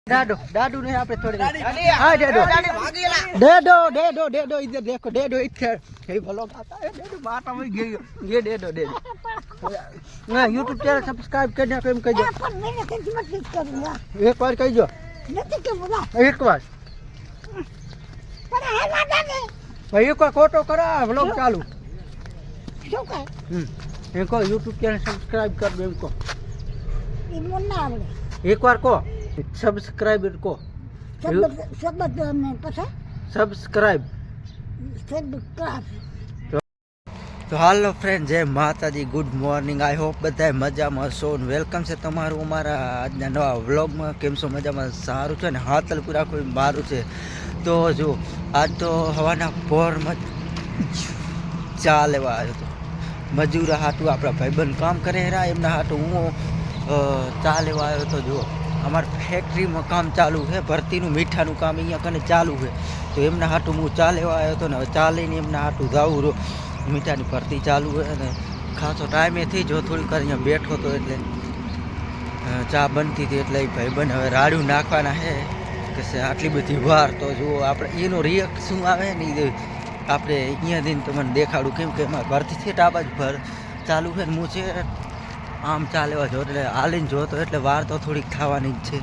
डाडो डाडू ने आपे थोड़ी हां डाडो डेडो इधर देखो डेडो इधर ये व्लॉग आता है डेडो माता में ये डेडो ना YouTube चैनल सब्सक्राइब करने को एम कह दो पर मैंने कैसे मत करूंगा एक बार कह दो नहीं के बोला एक बार पर है माता ने भाई को फोटो करा व्लॉग चालू શું કહે એકો YouTube ચેનલ સબસ્ક્રાઇબ કર દો એમકો ઈ મને ના આવડે એકવાર કો સબસ્ક્રાઇબર કો શબ્દ ને પછી સબસ્ક્રાઇબ તો હાલો ફ્રેન્ડ જય માતાજી ગુડ મોર્નિંગ આઈ હોપ બધાય મજામાં હશો ને વેલકમ છે તમારું અમારા આજના નવા વ્લોગમાં કેમ છો મજામાં સારું છે ને હાતલપુરા કોઈ મારું છે તો જો આજ તો હવાના પોરમાં ચા લેવા આવ્યો હતો મજૂર હાટું આપણા ભાઈબંધ કામ કરે રહ્યા એમના હાટું હું ચા લેવા આવ્યો હતો જો અમારી ફેક્ટરીમાં કામ ચાલુ છે ભરતીનું મીઠાનું કામ અહીંયા કને ચાલુ છે તો એમના હાટું હું ચા લેવા આવ્યો હતો ને હવે ચા લઈને એમના હાટું જાઉં રહો મીઠાની ભરતી ચાલુ છે અને ખાસો ટાઈમેથી જો થોડીક વાર અહીંયા બેઠો હતો એટલે ચા બનતી હતી એટલે ભાઈબંધ હવે રાડું નાખવાના છે કે આટલી બધી વાર તો જુઓ આપણે એનો રિએક્ટ શું આવે ને આપણે અહીંયાથી તમને દેખાડું કેમ કે એમાં ભરતી છે આ બાજુ ભર ચાલુ છે ને હું છે આમ ચા લેવા જો એટલે હાલીને જોતો એટલે વાર તો થોડીક થવાની જ છે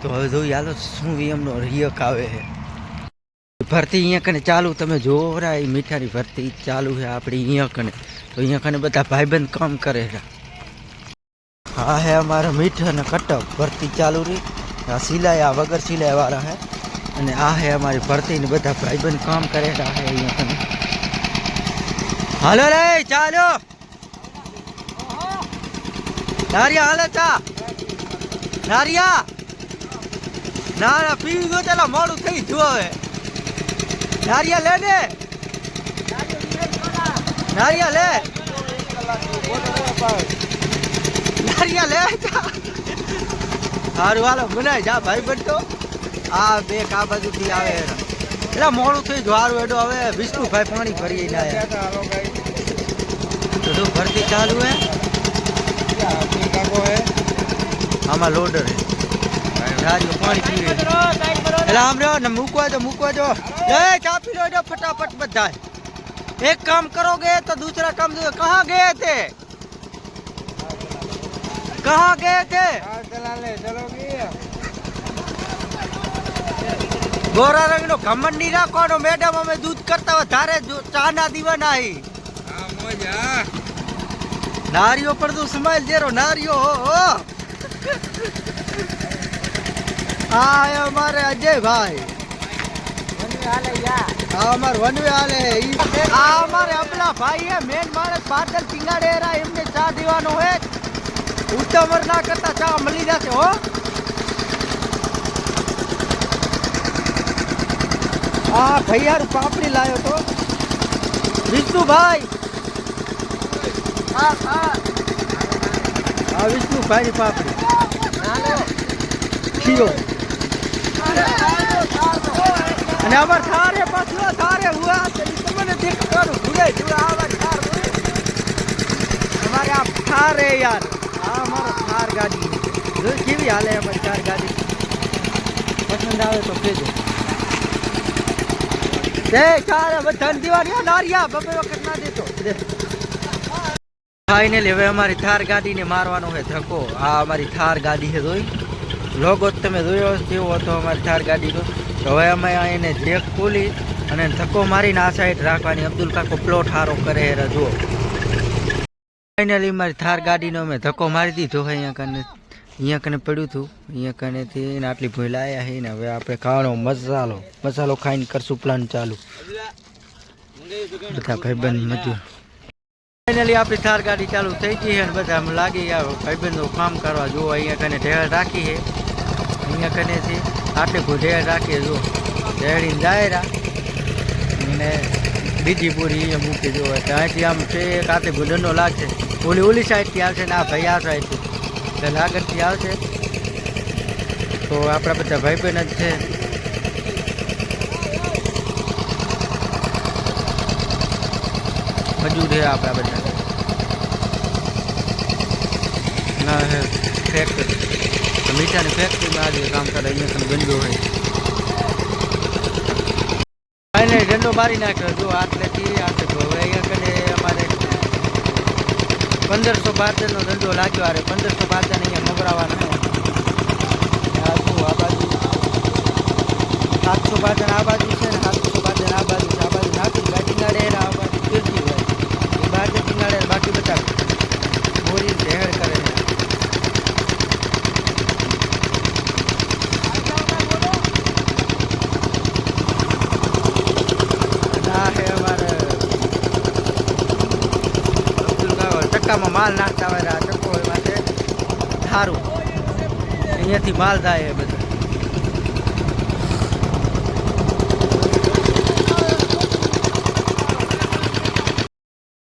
તો હવે જોઈ હાલો શું એમનો રિયક આવે છે ભરતી અહીંયા કને ચાલુ તમે જોવો રા એ મીઠાની ભરતી ચાલુ છે આપણી અહીંયા કને તો અહીંયા કને બધા ભાઈબંધ કામ કરે છે હા હે અમારા મીઠા ને કટક ભરતી ચાલુ રહી આ સિલાઈ આ વગર સિલાઈ વાળા હે અને આ હે અમારી ભરતી ને બધા ભાઈબંધ કામ કરે છે અહીંયા કને હાલો રે ચાલો નારિયા હાલે ચા નારિયા ના પી ગયો તેલા મોડું થઈ ગયું હવે નારિયા લે ને નારિયા લે નારિયા લે સારું હાલો બનાય જા ભાઈ બનતો આ બે કા બાજુથી આવે એટલે મોડું થઈ જ્વારું એડો હવે વિષ્ણુભાઈ પાણી ભરી જાય તો ભરતી ચાલુ હે આમાં લોડર હે પાણી પીવે એટલે આમ રહ્યો ને મૂકવા જો એ કાપી લો એડો फटाफट બધા एक काम करोगे तो दूसरा काम कहाँ गए थे गोरा रंग नो घमंड नहीं राखવાનો મેડમ અમે દૂધ કરતા વધારે ચા ના દીવાના હી હા મોજા નારીઓ પર તો સ્માઈલ દેરો નારીઓ હો આ हमारे अजय भाई वनवे हाले यार આ અમાર વનવે હાલે આ અમારે અબલા ભાઈ હે મેન માણસ બાદલ પિંગાડે રા એમને ચા દેવાનો હે ઉત્તમર ના કરતા ચા મળી જશે હો આ ભૈયાર પાપડી લાયો તો વિષ્ણુભાઈ હા વિષ્ણુભાઈ ની પાપડી ખીયો અને અમાર થારે પાછો થારે હુઆ તમને દેખાડું ભૂલે જોડા આવા થાર અમારે આ થારે યાર આ અમારો થાર ગાડી જો કેવી હાલે અમારી થાર ગાડી પસંદ આવે તો કહેજો દે થારે બધાન દીવાની નારિયા બબે વખત ના દેતો ફાઇનલી હવે અમારી થાર ગાડીને મારવાનો છે ધક્કો આ અમારી થાર ગાડી છે જોઈ લોગો તમે જોયો કેવો હતો અમારી થાર ગાડીનો તો હવે અમે એને જેક ખોલી અને ધક્કો મારીને આ સાઈડ રાખવાની અબ્દુલ કાકો પ્લોટ હારો કરે જુઓ ફાઇનલી મારી થાર ગાડીનો અમે ધક્કો મારી દીધો અહીંયા કને પડ્યું હતું અહીંયા કનેથી આટલી ભૂલ આવ્યા છે ને હવે આપણે ખાવાનો મસાલો ખાઈને કરશું પ્લાન ચાલુ બધા ભાઈબંધ મજૂર ફાઇનલી આપણી થાર ગાડી ચાલુ થઈ ગઈ છે અને બધા લાગી ગયા ભાઈબંધો કામ કરવા જુઓ અહીંયા કને ઢેળ રાખી છે અહીંયા કનેથી આટલી ભૂઢેળ રાખીએ જો ઢેળીને દાયરા અને બીજી પૂરી અહીંયા મૂકી જુઓ ત્યાંથી આમ છે એક આટલી ભૂઢનો લાગશે ઓલી સાઈડથી આવશે ને આ ભાઈ આ સાઈડથી એટલે આગળથી આવશે તો આપણા બધા ભાઈ બહેન જ છે મજૂર છે આપણા બધા ના ફેક્ટરી મીઠા ઈટાની ફેક્ટરીમાં આજે કામ કરે, અહીંયા કને ગંડો હોય. ફાઇનલી દંડો મારી નાખ્યો. જો આટલેથી આટલે હવે અહીંયા કને અમારે 1500 બારજનનો દંડો લાગ્યો. અરે 1500 બારજન અહીંયા મગરાવાના. આ શું આ બાજુ 700 બારજન આ બાજુ છે ને 700 બારજન આ બાજુ છે. આ બાજુ નાખી ગાડી ગાડે ને આ બાજુ ફીરતી હોય એ બારજન ટીંગાડે બાકી બધા બોરી ઢેર કરે. ટક્કામાં માલ નાખતા હોય આ ટક્કો માટે સારું અહીંયાથી માલ થાય એ બધા.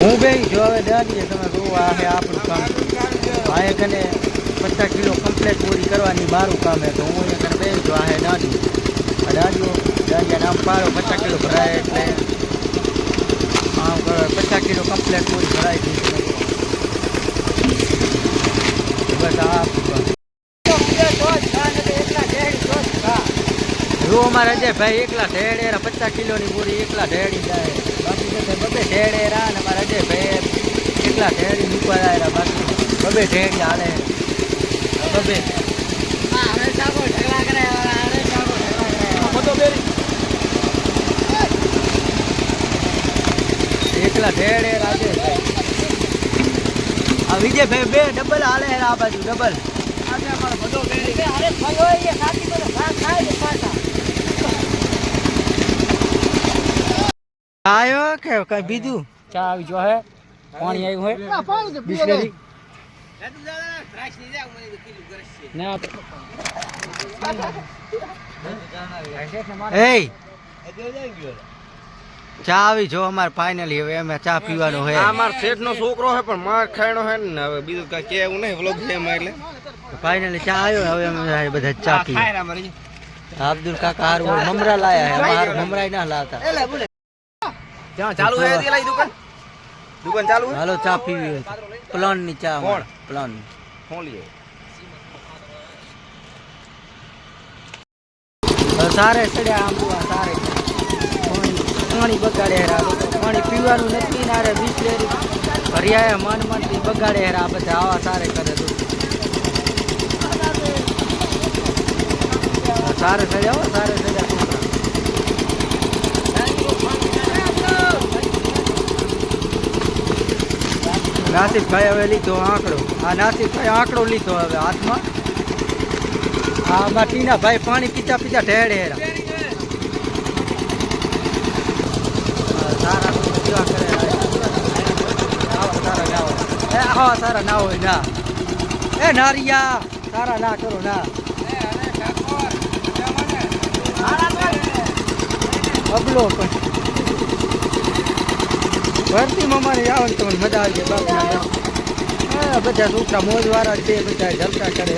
હું બે જો હવે દાદીએ તમે જોવો આ છે આપણું કામ. આ કને 50 કિલો કમ્પ્લેટ પૂરી કરવાની મારું કામ છે. તો હું અહીંયા કને બે જો આ હે દાદી. આ દાદીયા નામ પાડો 50 કિલો ભરાય એટલે આમ 50 કિલો કમ્પ્લેટ પૂરી ભરાઈ દીધી. જો અમારે અજયભાઈ એકલા ઢેડેરા 50 કિલોની પૂરી એકલા ઢેડી જાય. બાકી બધે ઢેડેરા ને અમારા અજયભાઈ એકલા ઢેડી મૂકવા જાય. બાકી બબે ઢેડી હાલે બબે એકલા ઢેડેરા અજયભાઈ. આ વિજયભાઈ બે ડબલ હાલે આ બાજુ ડબલ. આયો કે કઈ બીજું ચા આવી જો હે પાણી આવ્યું હે બિસ્લેરી ના એ ચા આવી જો અમારે ફાઇનલી હવે અમે ચા પીવાનો હોય. આ માર શેઠ નો છોકરો હે પણ માર ખાણો હે ને હવે બીજું કઈ કેવું નહીં વ્લોગ છે એમાં એટલે ફાઇનલી ચા આવ્યો. હવે અમે બધા ચા પીએ. અબ્દુલ કાકા હારું મમરા લાયા હે. અમાર મમરા ના લાવતા. ત્યાં ચાલુ હે તે લઈ દુકાન ચાલુ હે. હાલો ચા પીવી પ્લાન ની ચા. કોણ પ્લાન ખોલીએ સારે ચડ્યા આમ સારે પાણી બગાડે હેરા. પાણી પીવાનું નથી ને અરે બિસ્લેરી ભર્યા મનથી બગાડે હેરા. બધા આવા સારે કરે તો સારે ચડ્યા હો સારે ચડ્યા. નાસિકભાઈ હવે લીધો આંકડો. આ નાસિકભાઈ આંકડો લીધો હવે હાથમાં. આમાં ટીનાભાઈ પાણી પીતા પીતા ઢેડે હેરા. સારા કેવા કરે આવા સારા ના હોય. આવા સારા ના હોય ના. એ નારિયા સારા ના કરો ના. અબલો પણ ભરતી મામાને આવે તો મજા આવી જાય. બાપના બધા છોકરા મોજ વાળા છે. બધા જલતા કરે.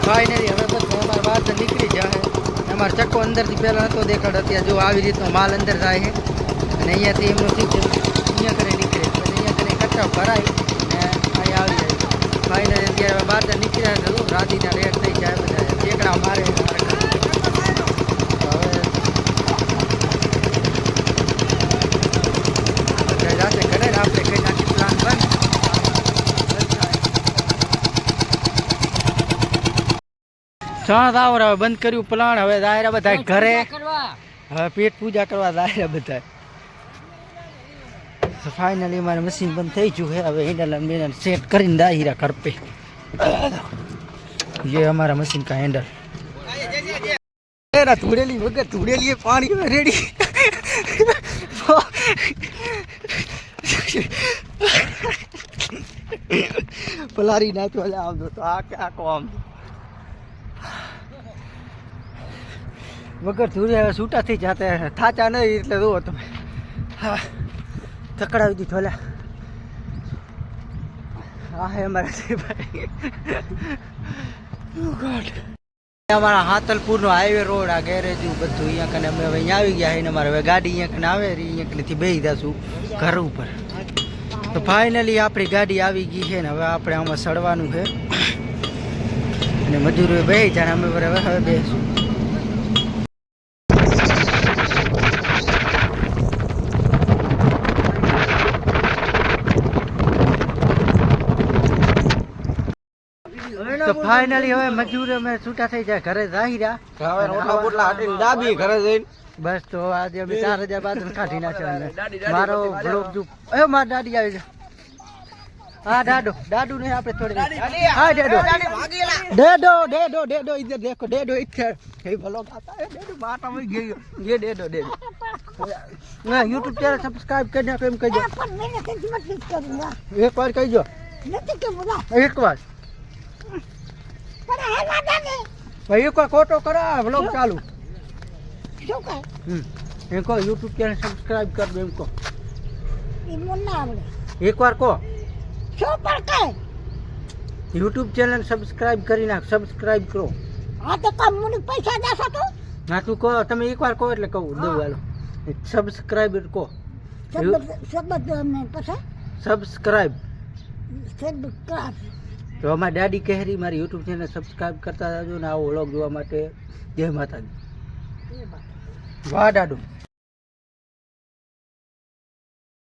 ફાઇનલી હવે બધું અમારે બહાર નીકળી જાય. અમારે ચક્કો અંદરથી પહેલાં નહોતો દેખાડો. અત્યારે જો આવી રીતનો માલ અંદર જાય છે અને અહીંયાથી એમનું ઠીક છે અહીંયા કરે નીકળે પછી અહીંયા કરે કચરા ભરાય ને અહીંયા આવી જાય. ફાઇનલી અત્યારે હવે બહાર નીકળ્યા તો રાધીના રેટ થઈ જાય. બધા ટેકડા મારે હવે જાતે કરે ને આપણે કઈ નાખી પ્લાન બંધ. હવે બંધ કર્યું પ્લાન. હવે દાયરા બધા ઘરે હવે પેટ પૂજા કરવા દાયરા બધા. ફાઇનલી મારે મશીન બંધ થઈ ગયું છે. હવે હેન્ડલ બેન્ડલ સેટ કરીને દાયરા ઘર पे ये हमारा मशीन का हैंडल. धूड़ेली वगैरह धूड़ेली पानी रेडी. पलारी नाचवा आम दो तो आ आम વગર ધૂળે હવે છૂટા થઈ જતા. થાચા નહીં એટલે જુઓ તમે. હા થકડાવી દીધો. આ હે અમારા શિવભાઈ. અમારા હાતલપુરનો હાઈવે રોડ આ ગેરેજ બધું અહીંયા કને અમે હવે અહીંયા આવી ગયા છે ને અમારે હવે ગાડી અહીંયા કને આવે રહી અહીંયા કનેથી બેસી જશું ઘર ઉપર. તો ફાઇનલી આપણી ગાડી આવી ગઈ છે ને હવે આપણે આમાં સડવાનું છે અને મજૂરો બેસી જાય અમે બરાબર હવે બેસું. તો ફાઇનલી હવે મજૂર અમે છૂટા થઈ જાય ઘરે જાહી રહ્યા. હવે રોટલા બોટલા હાટીને ડાબી ઘરે જઈને બસ તો આજે અમે 4000 બાદ કાઢી નાખ્યો. મારો બ્લોગ જો એ માર દાદી આવી છે. હા દાદુ ને આપણે થોડી હા ડેડો ઇધર દેખો ડેડો ઇધર એ બ્લોગ આતા હે ડેડો માટા में ગયો ये ડેડો ના YouTube ચેનલ સબસ્ક્રાઇબ કરી નાખો એમ કહેજો. એક વાર કહેજો એક વાર ભાઈ એક વાર ખોટો કરા બ્લોગ ચાલુ એમ કહો YouTube ચેનલ સબસ્ક્રાઇબ કર દો એમ કહો એક વાર કહો YouTube ચેનલ સબસ્ક્રાઇબ કરી નાખ સબસ્ક્રાઇબ કરો. હા તો કમ મને પૈસા દેશો તો ના તું કહો તમે એક વાર કહો એટલે કહું દઉં હાલો સબસ્ક્રાઇબર કહો સબસ્ક્રાઇબ. તો અમારી દાદી કહેરી મારી YouTube ચેનલ સબસ્ક્રાઇબ કરતા જાજો ને આવો વ્લોગ જોવા માટે. જય માતાજી. વાહ દાદુ.